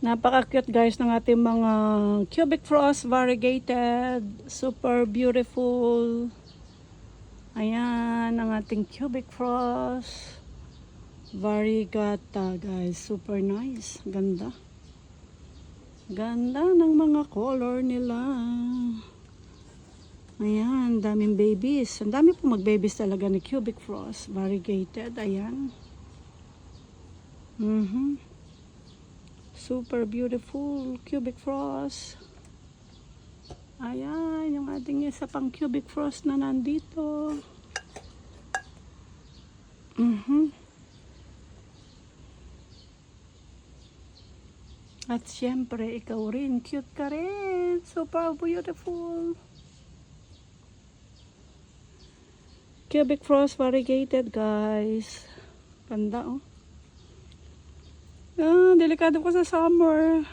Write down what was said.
Napaka-cute guys ng ating mga cubic frost variegated. Super beautiful. Ayan, ang ating cubic frost variegata guys. Super nice. Ganda. Ganda ng mga color nila. Ayan, daming babies. Ang dami po mag-babies talaga ni cubic frost variegated. Ayan. Super beautiful cubic frost. Ayan, yung ating isa pang cubic frost na nandito. At syempre, ikaw rin. Cute ka rin. Super beautiful. Cubic frost variegated guys. Ganda oh. Delikado ko sa summer.